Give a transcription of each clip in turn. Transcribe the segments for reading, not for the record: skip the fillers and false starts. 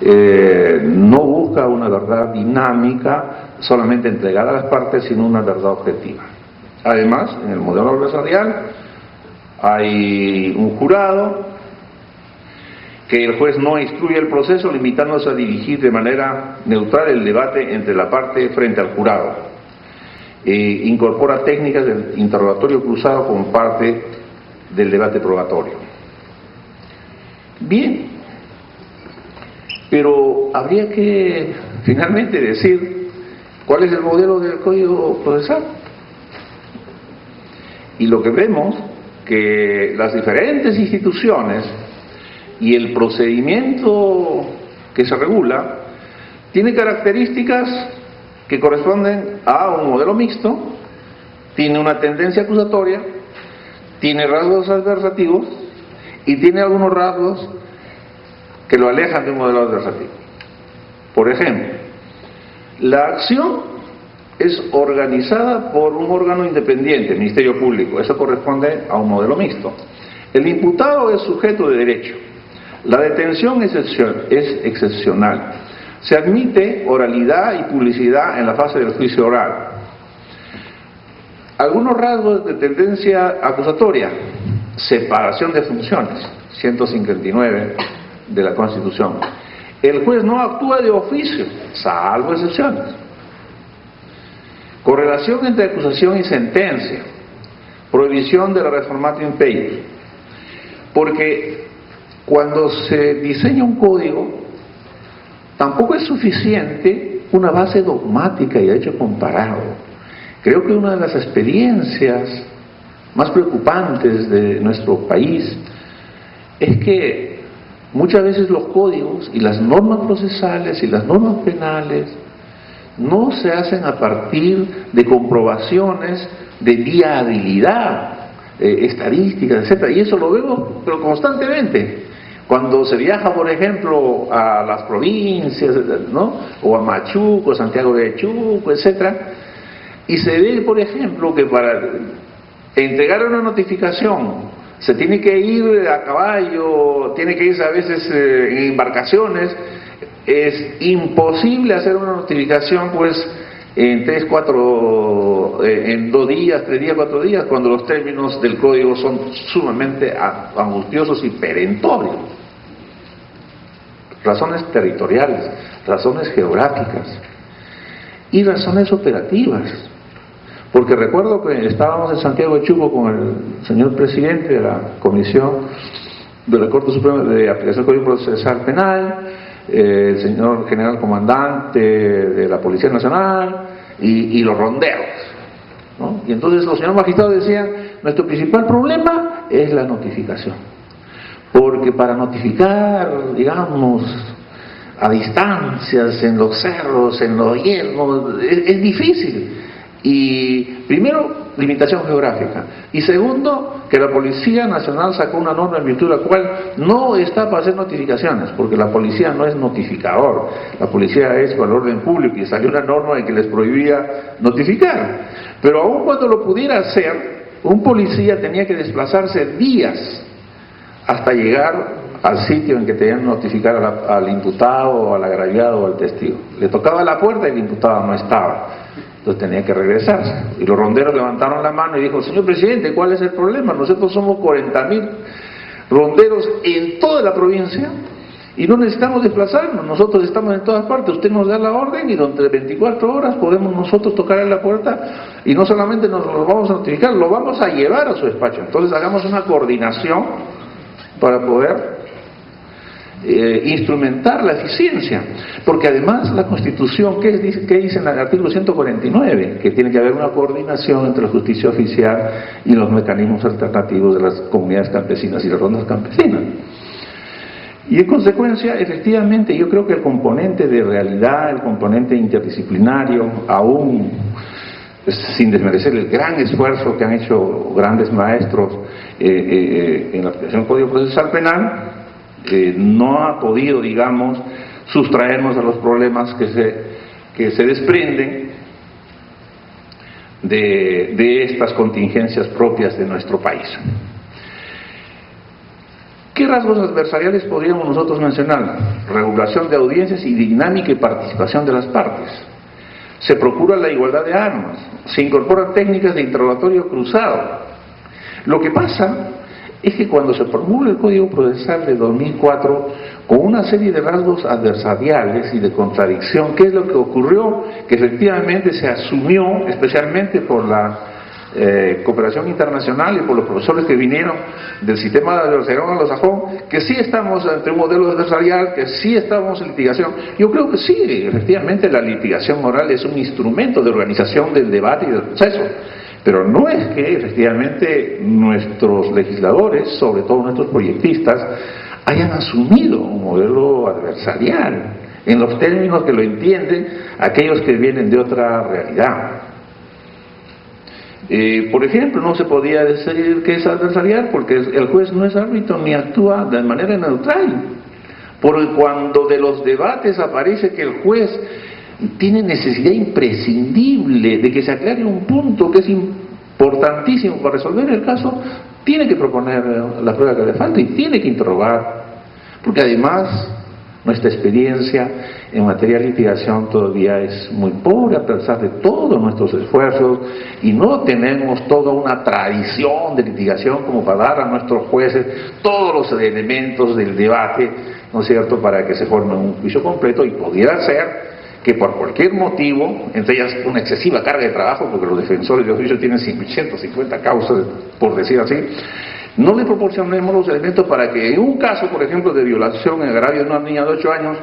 no busca una verdad dinámica solamente entregada a las partes, sino una verdad objetiva. Además, en el modelo adversarial hay un jurado, que el juez no instruye el proceso limitándose a dirigir de manera neutral el debate entre la parte frente al jurado. Incorpora técnicas del interrogatorio cruzado como parte del debate probatorio. Bien, pero habría que finalmente decir cuál es el modelo del Código Procesal. Y lo que vemos que las diferentes instituciones y el procedimiento que se regula tiene características que corresponden a un modelo mixto, tiene una tendencia acusatoria, tiene rasgos adversativos y tiene algunos rasgos que lo alejan de un modelo adversativo. Por ejemplo, la acción es organizada por un órgano independiente, el Ministerio Público, eso corresponde a un modelo mixto. El imputado es sujeto de derecho. La detención es excepcional. Se admite oralidad y publicidad en la fase del juicio oral. Algunos rasgos de tendencia acusatoria: separación de funciones, 159 de la Constitución. El juez no actúa de oficio, salvo excepciones. Correlación entre acusación y sentencia. Prohibición de la reformatio in peius. Porque cuando se diseña un código, tampoco es suficiente una base dogmática y derecho comparado. Creo que una de las experiencias más preocupantes de nuestro país es que muchas veces los códigos y las normas procesales y las normas penales no se hacen a partir de comprobaciones de viabilidad, estadísticas, etcétera, y eso lo vemos pero constantemente. Cuando se viaja, por ejemplo, a las provincias, ¿no?, o a Machuco, Santiago de Chuco, etcétera, y se ve, por ejemplo, que para entregar una notificación se tiene que ir a caballo, tiene que irse a veces en embarcaciones. Es imposible hacer una notificación pues en 3, 4, en 2 días, 3 días, 4 días, cuando los términos del código son sumamente angustiosos y perentorios. Razones territoriales, razones geográficas y razones operativas. Porque recuerdo que estábamos en Santiago de Chuco con el señor presidente de la Comisión de la Corte Suprema de Aplicación del Código Procesal Penal, el señor general comandante de la Policía Nacional y los ronderos, ¿no? Y entonces los señores magistrados decían: nuestro principal problema es la notificación, porque para notificar, digamos, a distancias, en los cerros, en los yermos, es difícil. Y primero, limitación geográfica, y segundo, que la Policía Nacional sacó una norma en virtud de la cual no está para hacer notificaciones, porque la policía no es notificador, la policía es para el orden público, y salió una norma en que les prohibía notificar. Pero aun cuando lo pudiera hacer, un policía tenía que desplazarse días hasta llegar al sitio en que tenían que notificar al imputado, o al agraviado, o al testigo. Le tocaba la puerta y el imputado no estaba, entonces tenía que regresarse. Y los ronderos levantaron la mano y dijo: señor presidente, ¿cuál es el problema? Nosotros somos 40.000 ronderos en toda la provincia y no necesitamos desplazarnos, nosotros estamos en todas partes, usted nos da la orden y durante 24 horas podemos nosotros tocar en la puerta, y no solamente nos lo vamos a notificar, lo vamos a llevar a su despacho. Entonces hagamos una coordinación para poder instrumentar la eficiencia, porque además la Constitución, ¿qué dice en el artículo 149? Que tiene que haber una coordinación entre la justicia oficial y los mecanismos alternativos de las comunidades campesinas y las rondas campesinas. Y en consecuencia, efectivamente, yo creo que el componente de realidad, el componente interdisciplinario, aún sin desmerecer el gran esfuerzo que han hecho grandes maestros en la aplicación del Código Procesal Penal, no ha podido, digamos, sustraernos a los problemas que se desprenden de estas contingencias propias de nuestro país. ¿Qué rasgos adversariales podríamos nosotros mencionar? Regulación de audiencias y dinámica y participación de las partes. Se procura la igualdad de armas, se incorporan técnicas de interrogatorio cruzado. Lo que pasa es que cuando se promulga el Código Procesal de 2004, con una serie de rasgos adversariales y de contradicción, ¿qué es lo que ocurrió? Que efectivamente se asumió, especialmente por la cooperación internacional y por los profesores que vinieron del sistema de adversarial anglosajón, que sí estamos ante un modelo adversarial, que sí estamos en litigación. Yo creo que sí, efectivamente la litigación oral es un instrumento de organización del debate y del proceso, pero no es que efectivamente nuestros legisladores, sobre todo nuestros proyectistas, hayan asumido un modelo adversarial en los términos que lo entienden aquellos que vienen de otra realidad. Por ejemplo, no se podía decir que es adversarial porque el juez no es árbitro ni actúa de manera neutral. Porque cuando de los debates aparece que el juez tiene necesidad imprescindible de que se aclare un punto que es importantísimo para resolver el caso, tiene que proponer la prueba que le falta y tiene que interrogar. Porque además nuestra experiencia en materia de litigación todavía es muy pobre a pesar de todos nuestros esfuerzos y no tenemos toda una tradición de litigación como para dar a nuestros jueces todos los elementos del debate, ¿no es cierto?, para que se forme un juicio completo. Y pudiera ser que por cualquier motivo, entre ellas una excesiva carga de trabajo, porque los defensores de los juicios tienen 150 causas, por decir así, no le proporcionemos los elementos para que en un caso, por ejemplo, de violación en agravio de una niña de 8 años,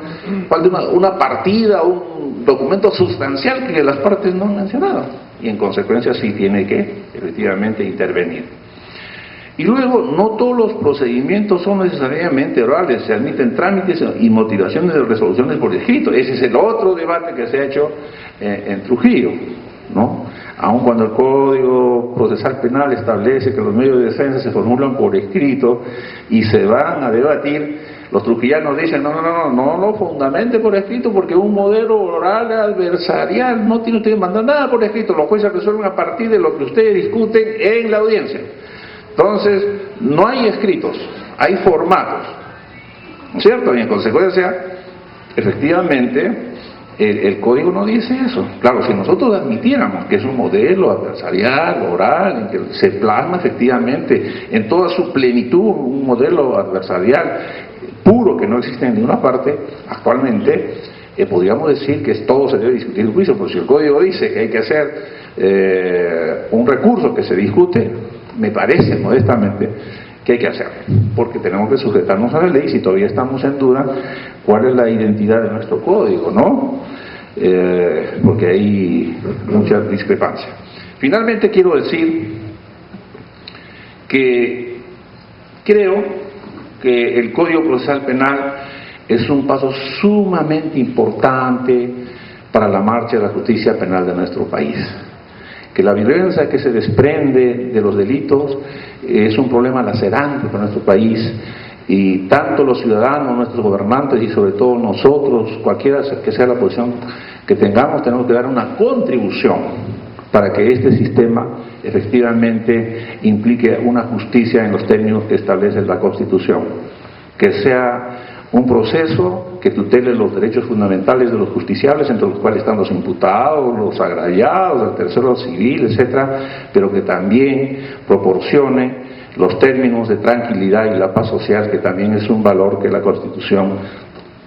falte una partida, un documento sustancial que las partes no han mencionado. Y en consecuencia sí tiene que, efectivamente, intervenir. Y luego, no todos los procedimientos son necesariamente orales, se admiten trámites y motivaciones de resoluciones por escrito. Ese es el otro debate que se ha hecho en Trujillo, ¿no? Aun cuando el Código Procesal Penal establece que los medios de defensa se formulan por escrito y se van a debatir, los trujillanos dicen, no lo fundamente por escrito porque un modelo oral adversarial no tiene usted que mandar nada por escrito, los jueces resuelven a partir de lo que ustedes discuten en la audiencia. Entonces, no hay escritos, hay formatos, ¿cierto? Y en consecuencia, efectivamente, el código no dice eso. Claro, si nosotros admitiéramos que es un modelo adversarial, oral, en que se plasma efectivamente en toda su plenitud un modelo adversarial puro que no existe en ninguna parte, actualmente podríamos decir que todo se debe discutir en juicio, pero si el código dice que hay que hacer un recurso que se discute, me parece modestamente que hay que hacerlo, porque tenemos que sujetarnos a la ley si todavía estamos en duda cuál es la identidad de nuestro código, ¿no? Porque hay mucha discrepancia. Finalmente quiero decir que creo que el Código Procesal Penal es un paso sumamente importante para la marcha de la justicia penal de nuestro país. Que la violencia que se desprende de los delitos es un problema lacerante para nuestro país y tanto los ciudadanos, nuestros gobernantes y sobre todo nosotros, cualquiera que sea la posición que tengamos, tenemos que dar una contribución para que este sistema efectivamente implique una justicia en los términos que establece la Constitución, que sea un proceso que tutele los derechos fundamentales de los justiciables, entre los cuales están los imputados, los agraviados, el tercero civil, etcétera, pero que también proporcione los términos de tranquilidad y la paz social, que también es un valor que la Constitución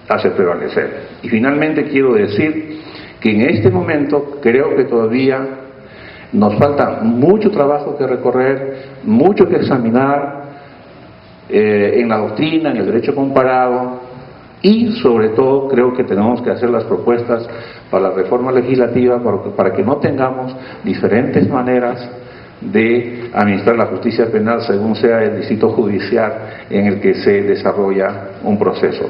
hace prevalecer. Y finalmente quiero decir que en este momento creo que todavía nos falta mucho trabajo que recorrer, mucho que examinar en la doctrina, en el derecho comparado, y sobre todo creo que tenemos que hacer las propuestas para la reforma legislativa para que no tengamos diferentes maneras de administrar la justicia penal según sea el distrito judicial en el que se desarrolla un proceso.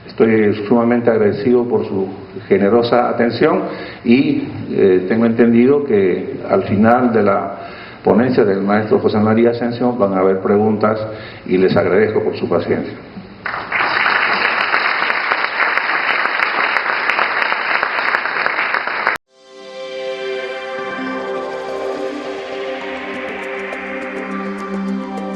Estoy sumamente agradecido por su generosa atención y tengo entendido que al final de la ponencia del maestro José María Ascensión van a haber preguntas y les agradezco por su paciencia.